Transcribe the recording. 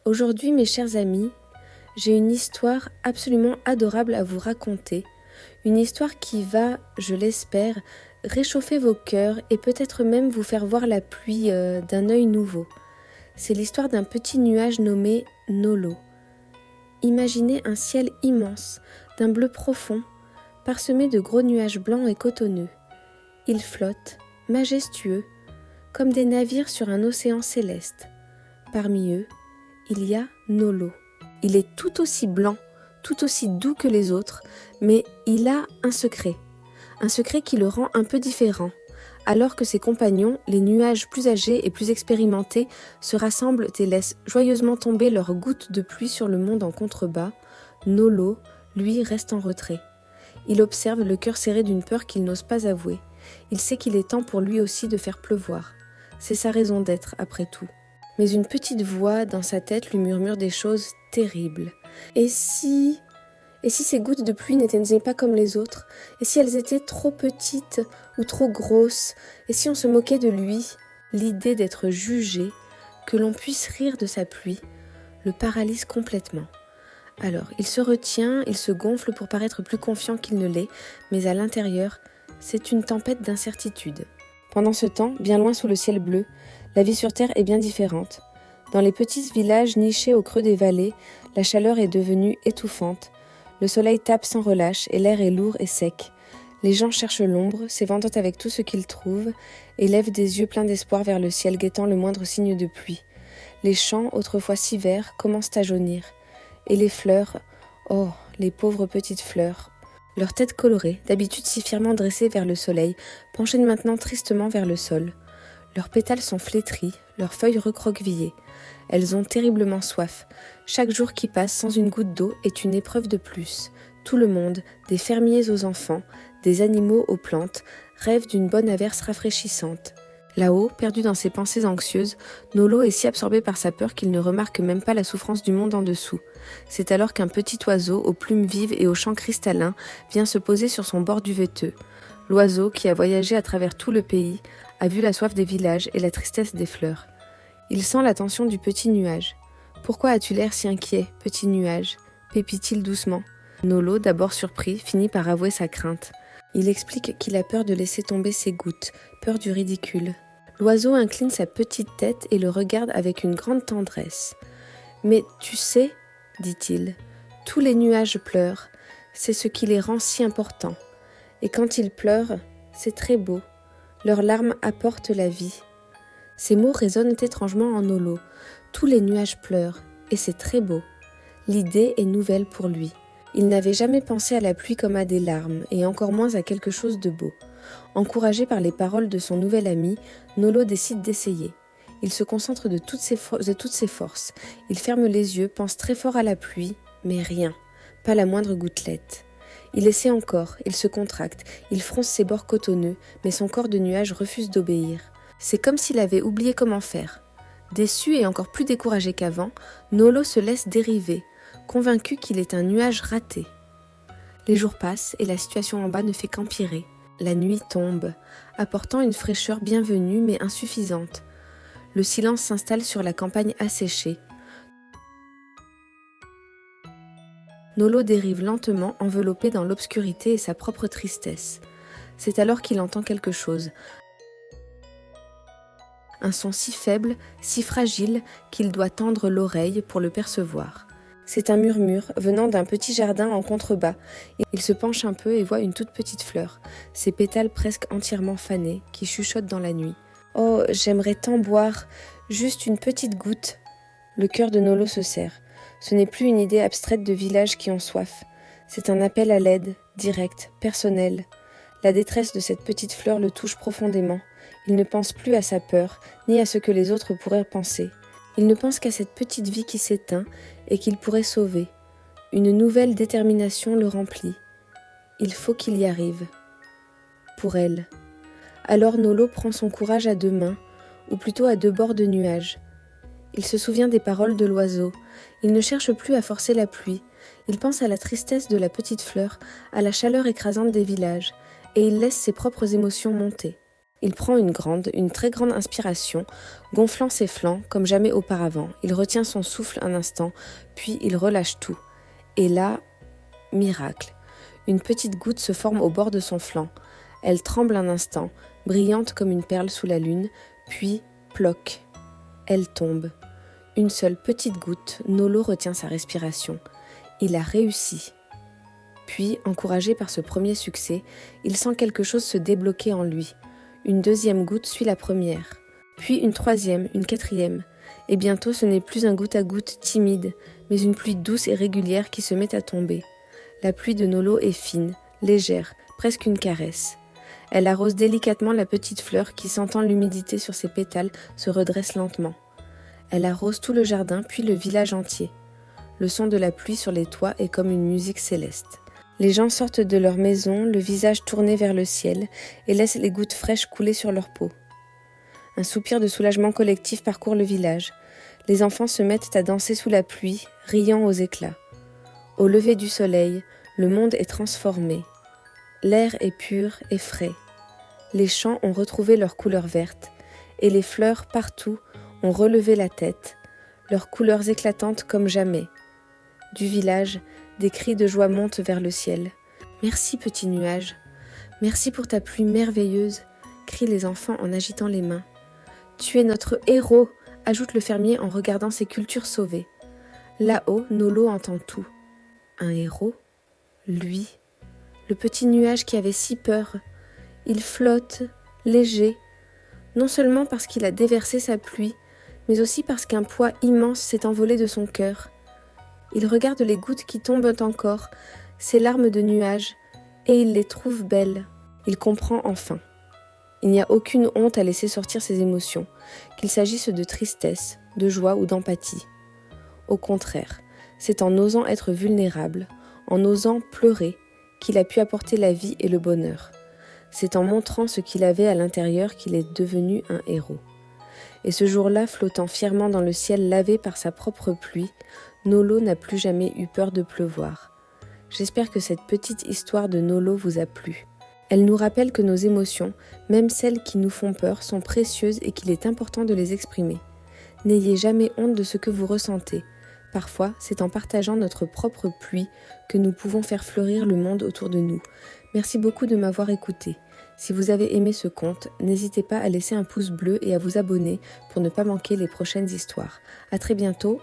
Aujourd'hui, mes chers amis, j'ai une histoire absolument adorable à vous raconter. Une histoire qui va, je l'espère, réchauffer vos cœurs et peut-être même vous faire voir la pluie d'un œil nouveau. C'est l'histoire d'un petit nuage nommé Nolo. Imaginez un ciel immense, d'un bleu profond, parsemé de gros nuages blancs et cotonneux. Ils flottent, majestueux, comme des navires sur un océan céleste. Parmi eux, il y a Nolo. Il est tout aussi blanc, tout aussi doux que les autres, mais il a un secret qui le rend un peu différent. Alors que ses compagnons, les nuages plus âgés et plus expérimentés, se rassemblent et laissent joyeusement tomber leurs gouttes de pluie sur le monde en contrebas, Nolo, lui, reste en retrait. Il observe le cœur serré d'une peur qu'il n'ose pas avouer. Il sait qu'il est temps pour lui aussi de faire pleuvoir. C'est sa raison d'être, après tout. Mais une petite voix dans sa tête lui murmure des choses terribles. Et si ces gouttes de pluie n'étaient pas comme les autres? Et si elles étaient trop petites ou trop grosses? Et si on se moquait de lui? L'idée d'être jugé, que l'on puisse rire de sa pluie, le paralyse complètement. Alors, il se retient, il se gonfle pour paraître plus confiant qu'il ne l'est, mais à l'intérieur, c'est une tempête d'incertitude. Pendant ce temps, bien loin sous le ciel bleu, la vie sur Terre est bien différente. Dans les petits villages nichés au creux des vallées, la chaleur est devenue étouffante. Le soleil tape sans relâche et l'air est lourd et sec. Les gens cherchent l'ombre, s'éventant avec tout ce qu'ils trouvent, et lèvent des yeux pleins d'espoir vers le ciel guettant le moindre signe de pluie. Les champs, autrefois si verts, commencent à jaunir. Et les fleurs, oh, les pauvres petites fleurs. Leurs têtes colorées, d'habitude si fièrement dressées vers le soleil, penchaient maintenant tristement vers le sol. Leurs pétales sont flétris, leurs feuilles recroquevillées. Elles ont terriblement soif. Chaque jour qui passe sans une goutte d'eau est une épreuve de plus. Tout le monde, des fermiers aux enfants, des animaux aux plantes, rêve d'une bonne averse rafraîchissante. Là-haut, perdu dans ses pensées anxieuses, Nolo est si absorbé par sa peur qu'il ne remarque même pas la souffrance du monde en dessous. C'est alors qu'un petit oiseau, aux plumes vives et au chant cristallin, vient se poser sur son bord duveteux. L'oiseau, qui a voyagé à travers tout le pays, a vu la soif des villages et la tristesse des fleurs. Il sent l'attention du petit nuage. « Pourquoi as-tu l'air si inquiet, petit nuage ?» pépit-il doucement. Nolo, d'abord surpris, finit par avouer sa crainte. Il explique qu'il a peur de laisser tomber ses gouttes, peur du ridicule. L'oiseau incline sa petite tête et le regarde avec une grande tendresse. « Mais tu sais, dit-il, tous les nuages pleurent, c'est ce qui les rend si importants. Et quand ils pleurent, c'est très beau. Leurs larmes apportent la vie. » Ces mots résonnent étrangement en Nolo. Tous les nuages pleurent, et c'est très beau. L'idée est nouvelle pour lui. Il n'avait jamais pensé à la pluie comme à des larmes, et encore moins à quelque chose de beau. Encouragé par les paroles de son nouvel ami, Nolo décide d'essayer. Il se concentre de toutes ses forces. Il ferme les yeux, pense très fort à la pluie, mais rien, pas la moindre gouttelette. Il essaie encore, il se contracte, il fronce ses bords cotonneux, mais son corps de nuage refuse d'obéir. C'est comme s'il avait oublié comment faire. Déçu et encore plus découragé qu'avant, Nolo se laisse dériver, convaincu qu'il est un nuage raté. Les jours passent et la situation en bas ne fait qu'empirer. La nuit tombe, apportant une fraîcheur bienvenue mais insuffisante. Le silence s'installe sur la campagne asséchée. Nolo dérive lentement, enveloppé dans l'obscurité et sa propre tristesse. C'est alors qu'il entend quelque chose. Un son si faible, si fragile, qu'il doit tendre l'oreille pour le percevoir. C'est un murmure venant d'un petit jardin en contrebas. Il se penche un peu et voit une toute petite fleur, ses pétales presque entièrement fanés, qui chuchotent dans la nuit. « Oh, j'aimerais tant boire, juste une petite goutte !» Le cœur de Nolo se serre. Ce n'est plus une idée abstraite de villages qui ont soif. C'est un appel à l'aide, direct, personnel. La détresse de cette petite fleur le touche profondément. Il ne pense plus à sa peur, ni à ce que les autres pourraient penser. Il ne pense qu'à cette petite vie qui s'éteint et qu'il pourrait sauver. Une nouvelle détermination le remplit. Il faut qu'il y arrive. Pour elle. Alors Nolo prend son courage à deux mains, ou plutôt à deux bords de nuages. Il se souvient des paroles de l'oiseau. Il ne cherche plus à forcer la pluie. Il pense à la tristesse de la petite fleur, à la chaleur écrasante des villages, et il laisse ses propres émotions monter. Il prend une très grande inspiration, gonflant ses flancs comme jamais auparavant. Il retient son souffle un instant, puis il relâche tout. Et là, miracle. Une petite goutte se forme au bord de son flanc. Elle tremble un instant, brillante comme une perle sous la lune, puis, ploc, elle tombe. Une seule petite goutte, Nolo retient sa respiration. Il a réussi. Puis, encouragé par ce premier succès, il sent quelque chose se débloquer en lui. Une deuxième goutte suit la première. Puis une troisième, une quatrième. Et bientôt ce n'est plus un goutte à goutte timide, mais une pluie douce et régulière qui se met à tomber. La pluie de Nolo est fine, légère, presque une caresse. Elle arrose délicatement la petite fleur qui, sentant l'humidité sur ses pétales, se redresse lentement. Elle arrose tout le jardin, puis le village entier. Le son de la pluie sur les toits est comme une musique céleste. Les gens sortent de leur maison, le visage tourné vers le ciel, et laissent les gouttes fraîches couler sur leur peau. Un soupir de soulagement collectif parcourt le village. Les enfants se mettent à danser sous la pluie, riant aux éclats. Au lever du soleil, le monde est transformé. L'air est pur et frais. Les champs ont retrouvé leur couleur verte, et les fleurs partout ont relevé la tête, leurs couleurs éclatantes comme jamais. Du village, des cris de joie montent vers le ciel. « Merci, petit nuage. Merci pour ta pluie merveilleuse !» crient les enfants en agitant les mains. « Tu es notre héros !» ajoute le fermier en regardant ses cultures sauvées. Là-haut, Nolo entend tout. Un héros ? Lui, le petit nuage qui avait si peur. Il flotte, léger, non seulement parce qu'il a déversé sa pluie, mais aussi parce qu'un poids immense s'est envolé de son cœur. Il regarde les gouttes qui tombent encore, ces larmes de nuages, et il les trouve belles. Il comprend enfin. Il n'y a aucune honte à laisser sortir ses émotions, qu'il s'agisse de tristesse, de joie ou d'empathie. Au contraire, c'est en osant être vulnérable, en osant pleurer, qu'il a pu apporter la vie et le bonheur. C'est en montrant ce qu'il avait à l'intérieur qu'il est devenu un héros. Et ce jour-là, flottant fièrement dans le ciel lavé par sa propre pluie, Nolo n'a plus jamais eu peur de pleuvoir. J'espère que cette petite histoire de Nolo vous a plu. Elle nous rappelle que nos émotions, même celles qui nous font peur, sont précieuses et qu'il est important de les exprimer. N'ayez jamais honte de ce que vous ressentez. Parfois, c'est en partageant notre propre pluie que nous pouvons faire fleurir le monde autour de nous. Merci beaucoup de m'avoir écouté. Si vous avez aimé ce conte, n'hésitez pas à laisser un pouce bleu et à vous abonner pour ne pas manquer les prochaines histoires. À très bientôt